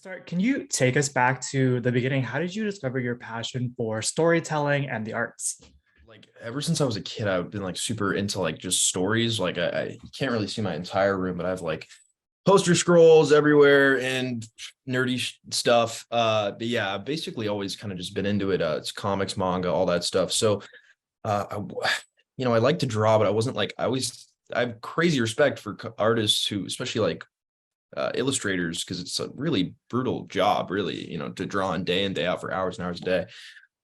Start, can you take us back to the beginning? How did you discover your passion for storytelling and the arts? Like ever since I was a kid, I've been like super into like just stories. Like I you can't really see my entire room, but I have like poster scrolls everywhere and nerdy stuff. But yeah, I've basically always kind of just been into it. It's comics, manga, all that stuff. So I like to draw, but I wasn't like I have crazy respect for artists who, especially like illustrators, because it's a really brutal job, really, to draw on day in day out for hours and hours a day.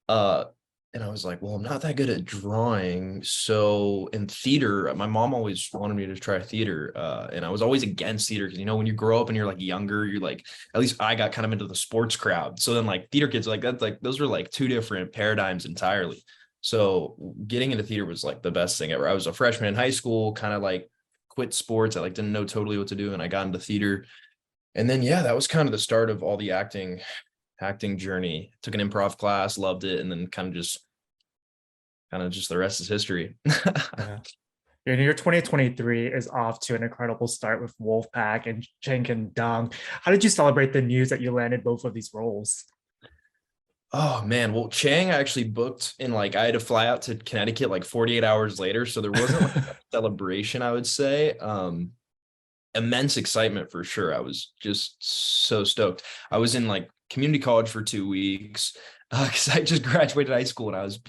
Uh, and I was like, well, I'm not that good at drawing. So in theater, my mom always wanted me to try theater. And I was always against theater because, when you grow up and you're like younger, you're like, at least I got kind of into the sports crowd. So then like theater kids, like that's like, those were like two different paradigms entirely. So getting into theater was like the best thing ever. I was a freshman in high school, kind of like quit sports. I like didn't know totally what to do. And I got into theater. And then, yeah, that was kind of the start of all the acting journey. Took an improv class, loved it, and then kind of just the rest is history. Yeah. Your year 2023 is off to an incredible start with Wolfpack and Chang and Dong. How did you celebrate the news that you landed both of these roles? Oh man, well, Chang actually booked in like I had to fly out to Connecticut like 48 hours later, so there wasn't like a celebration, I would say. Immense excitement for sure. I was just so stoked. I was in like community college for 2 weeks because I just graduated high school and I was,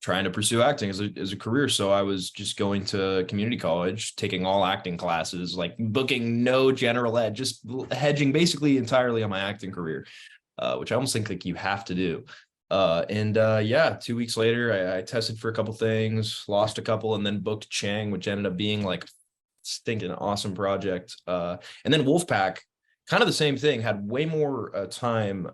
trying to pursue acting as a career. So I was just going to community college, taking all acting classes, like booking no general ed, just hedging basically entirely on my acting career, which I almost think like you have to do. Yeah, 2 weeks later, I tested for a couple things, lost a couple, and then booked Chang, which ended up being like stinking awesome project. And then Wolfpack, kind of the same thing, had way more time.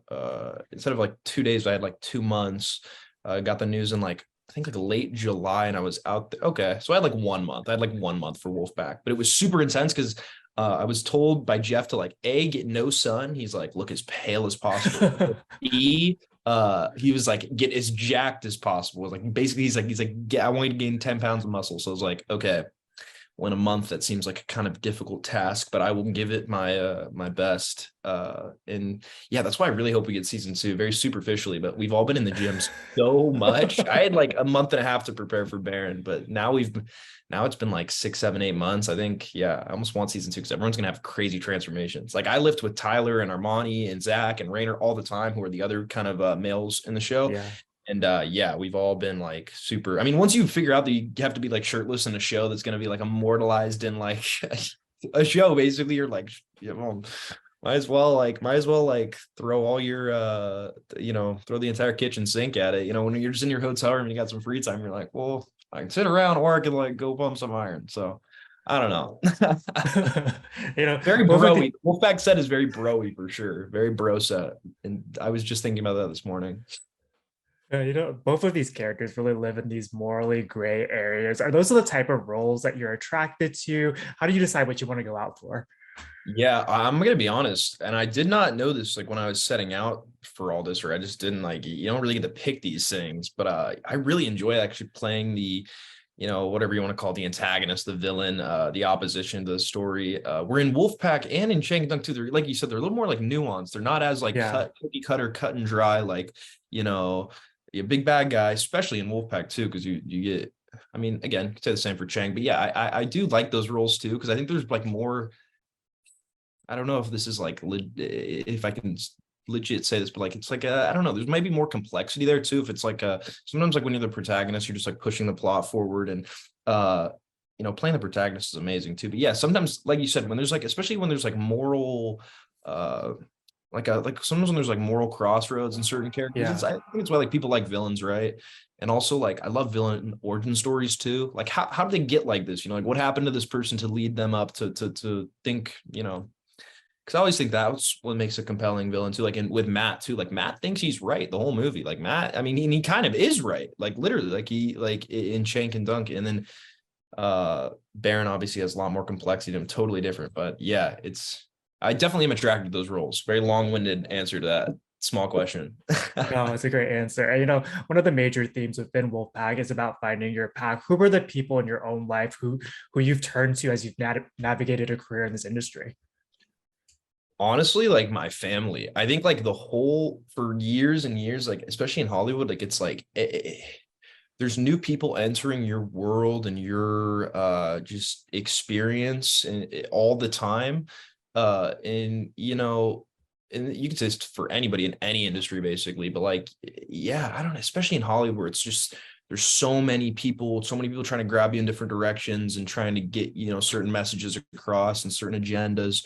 Instead of like 2 days, I had like 2 months. Got the news in like I think like late July, and I was out there. Okay, so I had like 1 month. I had like 1 month for Wolfpack, but it was super intense because I was told by Jeff to like get no sun. He's like, look as pale as possible. He was like, get as jacked as possible. Like basically, he's like, I want you to gain 10 pounds of muscle. So I was like, okay, well, in a month that seems like a kind of difficult task, but I will give it my best. And yeah, that's why I really hope we get season 2, very superficially, but we've all been in the gym so much. I had like a month and a half to prepare for Barren, but now it's been like 6, 7, 8 months. I think, yeah, I almost want season 2 because everyone's gonna have crazy transformations. Like I lift with Tyler and Armani and Zach and Rainer all the time, who are the other kind of males in the show. Yeah. And yeah, we've all been like super. I mean, once you figure out that you have to be like shirtless in a show that's going to be like immortalized in like a show, basically, you're like, well, might as well throw all your throw the entire kitchen sink at it. When you're just in your hotel room and you got some free time, you're like, well, I can sit around or I can like go pump some iron. So I don't know. Very broy. Wolfpack set is very broy for sure. Very bro set. And I was just thinking about that this morning. Both of these characters really live in these morally gray areas. Are those the type of roles that you're attracted to? How do you decide what you want to go out for? Yeah, I'm gonna be honest, and I did not know this like when I was setting out for all this, or I just didn't like you don't really get to pick these things, but I really enjoy actually playing the, whatever you want to call the antagonist, the villain, the opposition to the story. We're in Wolfpack and in Chang Dunk too. They're like you said, they're a little more like nuanced. They're not as like Yeah. cookie cutter, cut and dry, like a big bad guy, especially in Wolfpack too, because you get. I mean, again, you could say the same for Chang, but yeah, I do like those roles too because I think there's like more. I don't know if this is like if I can legit say this, but like it's like I don't know. There's maybe more complexity there too. If it's like sometimes like when you're the protagonist, you're just like pushing the plot forward, and playing the protagonist is amazing too. But yeah, sometimes like you said, when there's like especially when there's like moral like sometimes when there's like moral crossroads in certain characters, Yeah. I think it's why like people like villains, right? And also like I love villain origin stories too. Like how did they get like this? Like what happened to this person to lead them up to think, because I always think that's what makes a compelling villain too. Like with Matt too, like Matt thinks he's right the whole movie. Like Matt, I mean, he kind of is right. Like literally, like he like in Shank and Dunk, and then Baron obviously has a lot more complexity to him, totally different. But yeah, I definitely am attracted to those roles. Very long-winded answer to that small question. No, it's a great answer. And, one of the major themes within Wolfpack is about finding your pack. Who were the people in your own life who you've turned to as you've navigated a career in this industry? Honestly, like my family. I think like the whole for years and years, like especially in Hollywood, like it's like there's new people entering your world and your just experience and all the time. And you know, and you can say this for anybody in any industry basically, but like yeah, I don't know, especially in Hollywood where it's just there's so many people trying to grab you in different directions and trying to get, you know, certain messages across and certain agendas.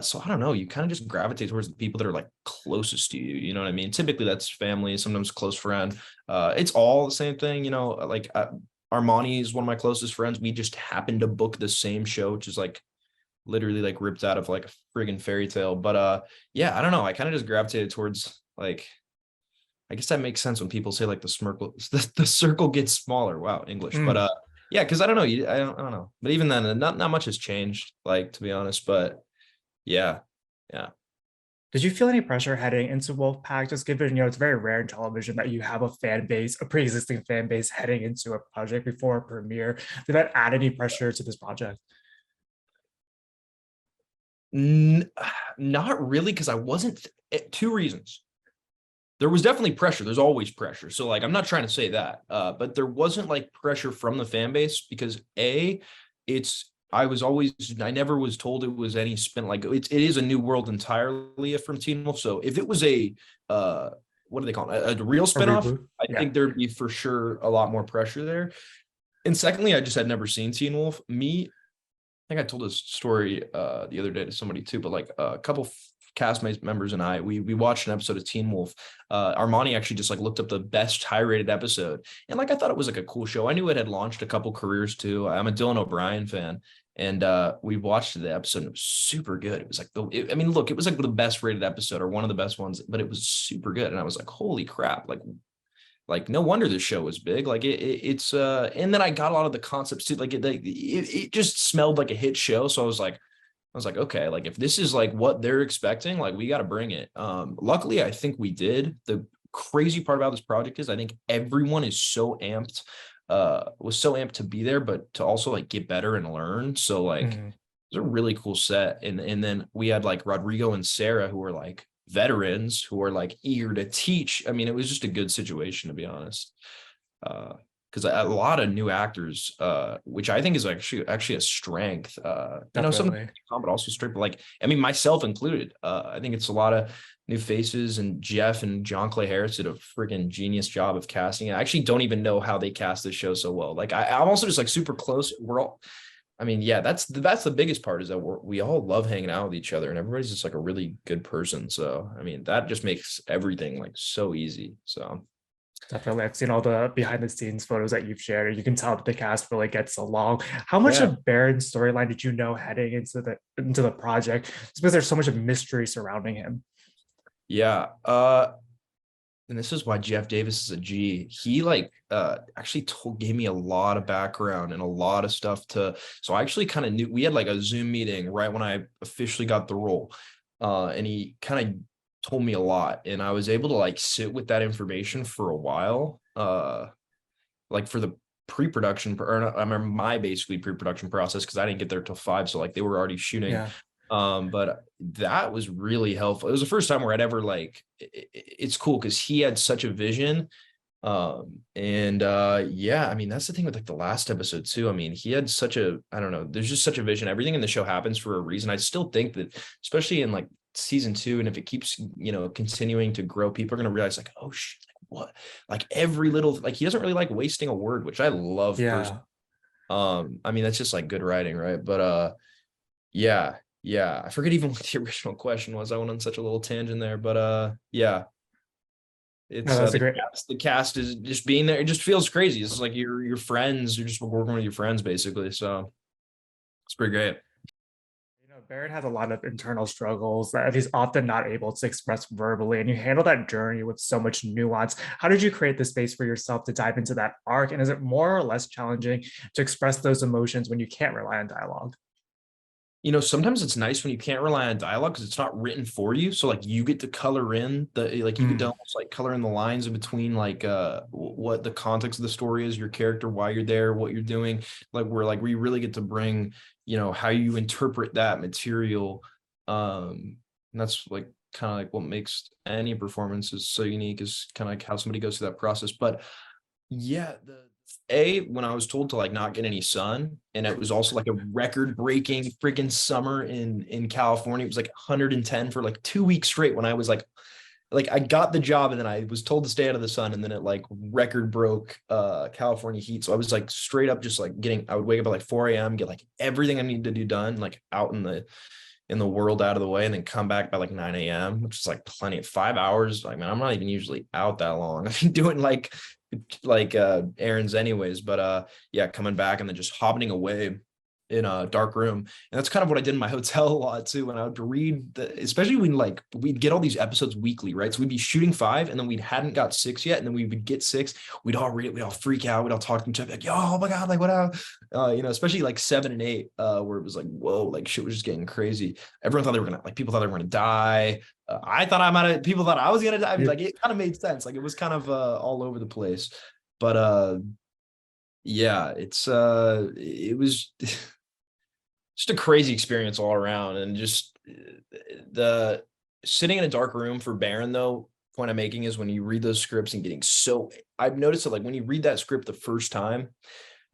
So I don't know, you kind of just gravitate towards the people that are like closest to you. You know what I mean? Typically that's family, sometimes close friend. It's all the same thing, you know, like Armani is one of my closest friends. We just happened to book the same show, which is like literally like ripped out of like a friggin' fairy tale. But yeah, I don't know. I kind of just gravitated towards like I guess that makes sense when people say like the circle gets smaller. Wow, English. But Mm. yeah, because I don't know. I don't know. But even then, not much has changed, like to be honest. But yeah, yeah. Did you feel any pressure heading into Wolfpack? Just given, it's very rare in television that you have a fan base, a pre-existing fan base heading into a project before a premiere. Did that add any pressure to this project? N- Not really, because I wasn't. Two reasons. There was definitely pressure. There's always pressure. So like I'm not trying to say that. But there wasn't like pressure from the fan base because it's I never was told it was any spin like it is a new world entirely from Teen Wolf. So if it was a what do they call it? A real A spinoff, reboot? I Yeah. think there'd be for sure a lot more pressure there. And secondly, I just had never seen Teen Wolf. I think I told this story the other day to somebody too, but like a couple members and I, we watched an episode of Teen Wolf. Armani actually just like looked up the best high rated episode, and like I thought it was like a cool show. I knew it had launched a couple careers too. I'm a Dylan O'Brien fan, and we watched the episode. And it was super good. It was like I mean, look, it was like the best rated episode or one of the best ones, but it was super good. And I was like, holy crap! Like no wonder this show was big. Like it's and then I got a lot of the concepts too. It just smelled like a hit show. So I was like, okay, like if this is like what they're expecting, like we got to bring it. Luckily, I think we did. The crazy part about this project is I think everyone is so amped, was so amped to be there, but to also like get better and learn. So like Mhm. it was a really cool set. And then we had like Rodrigo and Sarah who were like veterans who are like eager to teach. I mean, it was just a good situation to be honest. Because a lot of new actors, which I think is actually a strength. You know, some Definitely. but also strength. But like, I mean, myself included. I think it's a lot of new faces, and Jeff and John Clay Harris did a freaking genius job of casting. I actually don't even know how they cast this show so well. Like, I'm also just like super close. We're all. I mean, yeah, that's the biggest part is that we all love hanging out with each other, and everybody's just like a really good person. So, I mean, that just makes everything like so easy. So. Definitely. I've seen all the behind the scenes photos that you've shared. You can tell that the cast really gets along. How much Yeah. of Barron's storyline did you know heading into the project? Just because there's so much of mystery surrounding him. Yeah. And this is why Jeff Davis is a G. He like actually gave me a lot of background and a lot of stuff to so I actually kind of knew we had like a Zoom meeting right when I officially got the role. And he kind of told me a lot and I was able to like sit with that information for a while. Like for the pre-production or I remember my basically pre-production process because I didn't get there till 5. So like they were already shooting. Yeah, But that was really helpful. It was the first time where I'd ever like it's cool because he had such a vision. And yeah, I mean that's the thing with like the last episode too. I mean, he had such a I don't know, there's just such a vision. Everything in the show happens for a reason. I still think that, especially in like season 2, and if it keeps, you know, continuing to grow, people are gonna realize like, oh shit, like what? Like every little like he doesn't really like wasting a word, which I love personally. yeah. I mean, that's just like good writing, right? But yeah, yeah. I forget even what the original question was. I went on such a little tangent there, but yeah, No, it's that's a great. the cast is just being there. It just feels crazy. It's like your friends. You're just working with your friends basically. So it's pretty great. Barron has a lot of internal struggles that he's often not able to express verbally, and you handle that journey with so much nuance. How did you create the space for yourself to dive into that arc? And is it more or less challenging to express those emotions when you can't rely on dialogue? You know, sometimes it's nice when you can't rely on dialogue because it's not written for you. So like you get to color in the like you get to Mm, almost like color in the lines in between like what the context of the story is, your character, why you're there, what you're doing. Like we really get to bring, you know, how you interpret that material. Um And that's like kind of like what makes any performance is so unique, is kind of like how somebody goes through that process. But yeah, when I was told to like not get any sun, and it was also like a record breaking freaking summer in California. It was like 110 for like 2 weeks straight when I was like I got the job and then I was told to stay out of the sun, and then it like record broke California heat. So I was like straight up just like I would wake up at like 4 a.m., get like everything I needed to do done, like out in the world out of the way, and then come back by like 9 a.m., which is like plenty of 5 hours. Like, man, I'm not even usually out that long. I've been doing errands anyways. But yeah, coming back and then just hobbiting away in a dark room. And that's kind of what I did in my hotel a lot too. When I would read especially when like we'd get all these episodes weekly, right? So we'd be shooting 5 and then we hadn't got 6 yet. And then we would get 6. We'd all read it. We'd all freak out. We'd all talk to each other like, yo, oh my God, like what up? Especially like 7 and 8, where it was like, whoa, like shit was just getting crazy. Everyone thought they were gonna, like, people thought they were gonna die. I thought people thought I was gonna die. Like, it kind of made sense. Like, it was kind of all over the place. But yeah, it was just a crazy experience all around. And just the sitting in a dark room for Barren, though, point I'm making is when you read those scripts and I've noticed that like when you read that script the first time,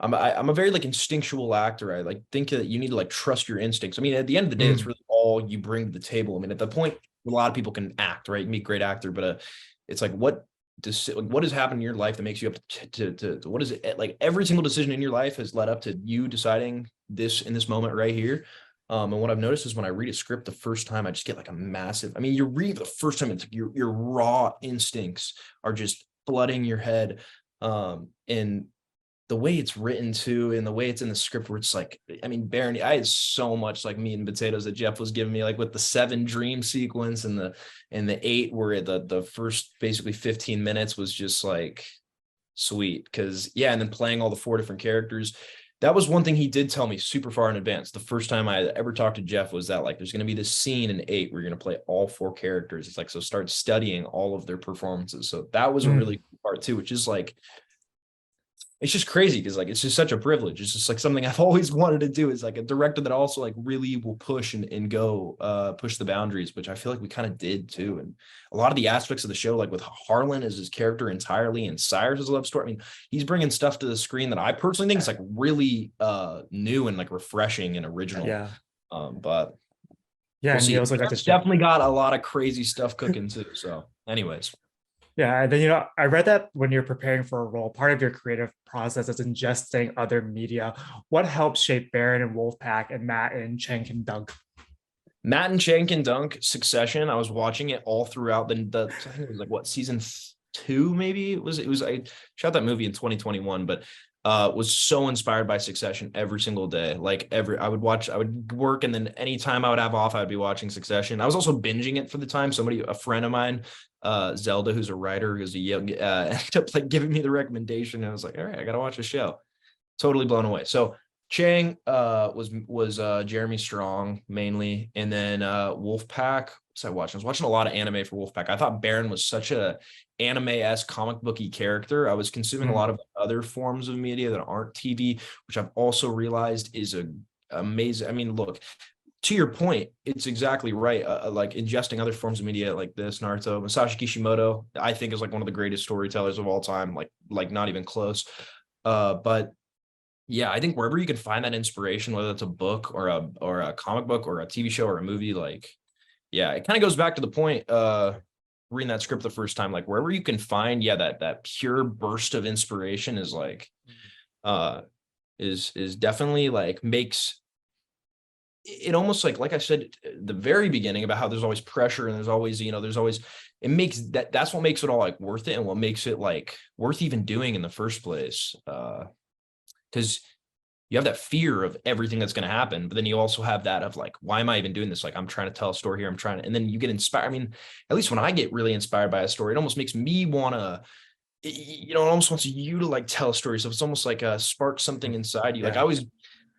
I'm a very like instinctual actor. I like think that you need to like trust your instincts. I mean, at the end of the day, it's really all you bring to the table. I mean, at the point, a lot of people can act, right? You meet a great actor, but it's like what has happened in your life that makes you up to what is it, like every single decision in your life has led up to you deciding this in this moment right here. And what I've noticed is when I read a script the first time, I just get like a massive, I mean, you read the first time, it's like your raw instincts are just flooding your head. And the way it's written too, and the way it's in the script, where it's like, I mean, Barron, I had so much like meat and potatoes that Jeff was giving me, like with the 7 dream sequence and the 8, where the first basically 15 minutes was just like sweet. Cause yeah, and then playing all the 4 different characters. That was one thing he did tell me super far in advance. The first time I ever talked to Jeff was that like, there's going to be this scene in 8 where you're going to play all 4 characters. It's like, so start studying all of their performances. So that was a really cool part too, which is like, it's just crazy because like it's just such a privilege. It's just like something I've always wanted to do, is like a director that also like really will push and go push the boundaries, which I feel like we kind of did too. And a lot of the aspects of the show, like with Harlan as his character entirely and Cyrus' love story, I mean, he's bringing stuff to the screen that I personally think is like really new and like refreshing and original. Yeah. But Yeah, we'll and see. you also got to Definitely got a lot of crazy stuff cooking too. So anyways. Yeah, and then I read that when you're preparing for a role, part of your creative process is ingesting other media. What helps shape Barron and Wolfpack and Matt and Chang and Doug? Matt and Chang can dunk Succession. I was watching it all throughout the I think it was like what, season 2 maybe it was I shot that movie in 2021, but was so inspired by Succession every single day. Like I would work, and then anytime I would have off, I'd be watching Succession. I was also binging it for the time. A friend of mine, Zelda, who's a writer, who's a young ended up like giving me the recommendation. And I was like, all right, I gotta watch the show. Totally blown away. So Chang was Jeremy Strong mainly, and then Wolfpack. I was watching a lot of anime for Wolfpack. I thought Barron was such a anime-esque comic booky character. I was consuming a lot of other forms of media that aren't TV, which I've also realized is amazing. I mean, look, to your point, it's exactly right. Like ingesting other forms of media like this, Naruto, Masashi Kishimoto, I think is like one of the greatest storytellers of all time. Like not even close. But yeah, I think wherever you can find that inspiration, whether it's a book or a comic book or a TV show or a movie, like, yeah, it kind of goes back to the point, reading that script the first time, like wherever you can find, yeah, that pure burst of inspiration is like, is definitely like makes it almost like I said at the very beginning about how there's always pressure and there's always, it makes that's what makes it all like worth it, and what makes it like worth even doing in the first place. Because you have that fear of everything that's going to happen, but then you also have that of like, why am I even doing this? Like, I'm trying to tell a story here. And then you get inspired. I mean, at least when I get really inspired by a story, it almost makes me want to, it almost wants you to like tell a story. So it's almost like spark something inside you. Like I always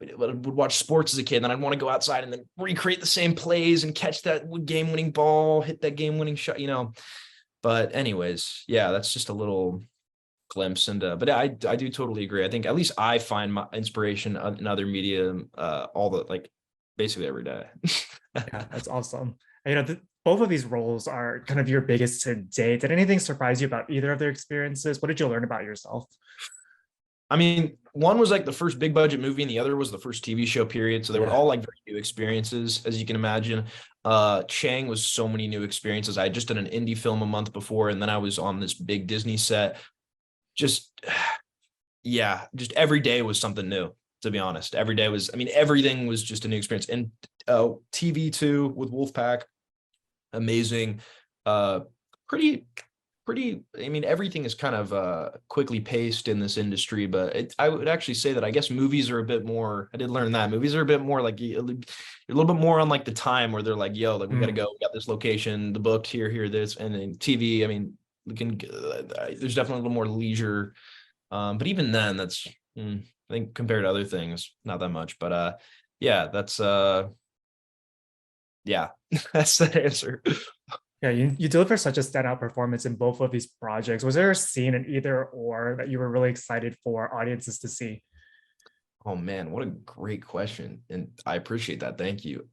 would watch sports as a kid, and then I'd want to go outside and then recreate the same plays and catch that game-winning ball, hit that game-winning shot, But anyways, yeah, that's just a little glimpse. And but I do totally agree. I think at least I find my inspiration in other media basically every day. Yeah, that's awesome. both of these roles are kind of your biggest to date. Did anything surprise you about either of their experiences? What did you learn about yourself? I mean, one was like the first big budget movie, and the other was the first TV show period. So they were Yeah. all like very new experiences, as you can imagine. Chang was so many new experiences. I had just done an indie film a month before, and then I was on this big Disney set. Just yeah, just every day was something new, to be honest. Every day was, I mean, everything was just a new experience. And TV too with Wolfpack, amazing. Uh pretty I mean, everything is kind of quickly paced in this industry, but I would actually say that I guess movies are a bit more, I did learn that movies are a bit more like a little bit more on like the time where they're like, yo, like we got to Mm. go, we got this location, the booked here, this. And then TV, I mean, we can there's definitely a little more leisure. But even then that's I think compared to other things, not that much. But yeah, that's yeah, that's the answer. Yeah, you deliver such a standout performance in both of these projects. Was there a scene in either or that you were really excited for audiences to see? Oh man, what a great question. And I appreciate that. Thank you.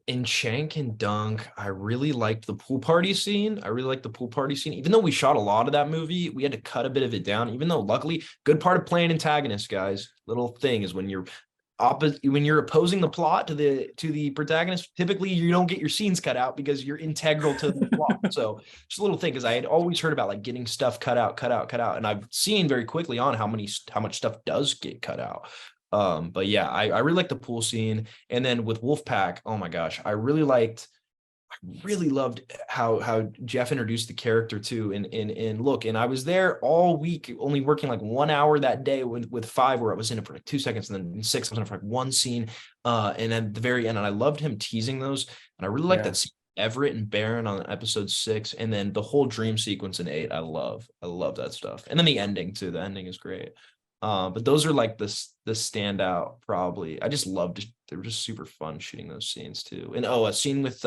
In Shank and Dunk, I really liked the pool party scene. I really liked the pool party scene. Even though we shot a lot of that movie, we had to cut a bit of it down. Even though luckily, good part of playing antagonist, guys. Little thing is when you're opposite, when you're opposing the plot to the protagonist, typically you don't get your scenes cut out because you're integral to the plot. So just a little thing, because I had always heard about like getting stuff cut out, and I've seen very quickly on how much stuff does get cut out. But yeah, I really like the pool scene. And then with Wolfpack, oh my gosh, I really loved how Jeff introduced the character too. And look, and I was there all week, only working like 1 hour that day with five, where I was in it for like 2 seconds, and then in six, I was in it for like one scene. And at the very end, and I loved him teasing those. And I really like Yeah. that scene, Everett and Baron on episode 6, and then the whole dream sequence in 8. I love that stuff. And then the ending too. The ending is great. But those are like the standout probably. I just loved, they were just super fun shooting those scenes too. And oh, a scene with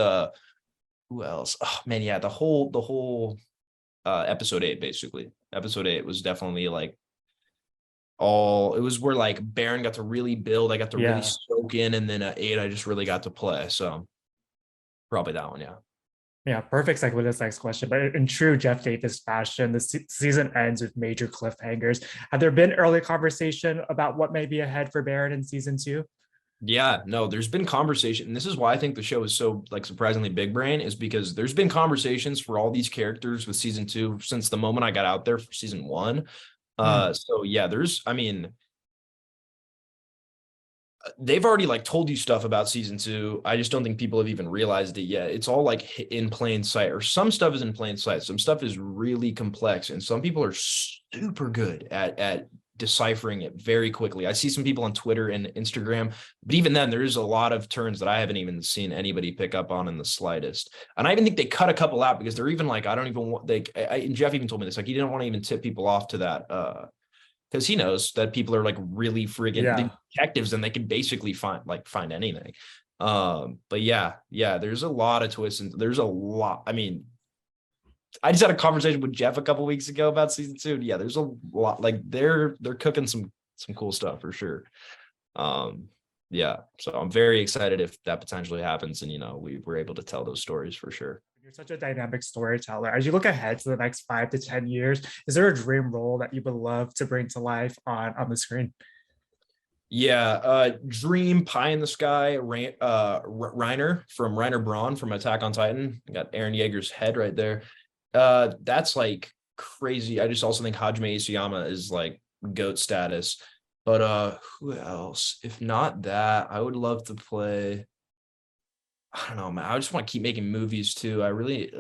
who else? Oh man, yeah, the whole episode 8, basically. Episode 8 was definitely like all, it was where like Baron got to really build, I got to really Yeah. soak in, and then at 8 I just really got to play. So probably that one, yeah. Yeah, perfect segue to this next question. But in true Jeff Davis fashion, the season ends with major cliffhangers. Have there been early conversation about what may be ahead for Barrett in season two? Yeah, no, there's been conversation. And this is why I think the show is so like surprisingly big brain, is because there's been conversations for all these characters with season 2 since the moment I got out there for season 1. Hmm. So yeah, there's, I mean, they've already like told you stuff about season 2. I just don't think people have even realized it yet. It's all like in plain sight, or some stuff is in plain sight. Some stuff is really complex, and some people are super good at deciphering it very quickly. I see some people on Twitter and Instagram, but even then, there is a lot of turns that I haven't even seen anybody pick up on in the slightest. And I even think they cut a couple out because they're even like, I don't even want, and Jeff even told me this, like he didn't want to even tip people off to that because he knows that people are like really friggin' Yeah. detectives, and they can basically find anything. But yeah, there's a lot of twists, and there's a lot. I mean, I just had a conversation with Jeff a couple weeks ago about season 2. And yeah, there's a lot. Like they're cooking some cool stuff for sure. Um, yeah, so I'm very excited if that potentially happens, and we were able to tell those stories for sure. You're such a dynamic storyteller. As you look ahead to the next 5 to 10 years, is there a dream role that you would love to bring to life on the screen? Yeah, Dream Pie in the Sky, Reiner from Reiner Braun from Attack on Titan. Got Aaron Yeager's head right there. That's like crazy. I just also think Hajime Isayama is like GOAT status. But who else? If not that, I would love to play. I don't know, man. I just want to keep making movies too. I really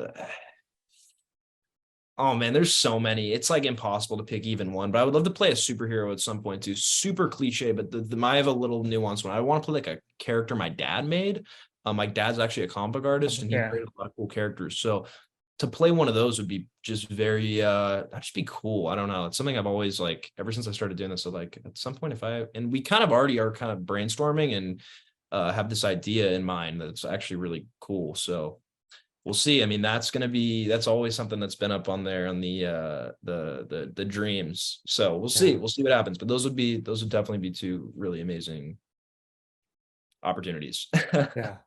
oh man, there's so many. It's like impossible to pick even one, but I would love to play a superhero at some point too. Super cliche, but I have a little nuance one. I want to play like a character my dad made. My dad's actually a comic book artist, and he Yeah. created a lot of cool characters. So to play one of those would be just very that'd just be cool. I don't know. It's something I've always like ever since I started doing this. So like at some point, if I, and we kind of already are kind of brainstorming and have this idea in mind that's actually really cool. So we'll see. I mean, that's always something that's been up on there on the dreams. So we'll see. Yeah. We'll see what happens. But those would definitely be two really amazing opportunities. Yeah.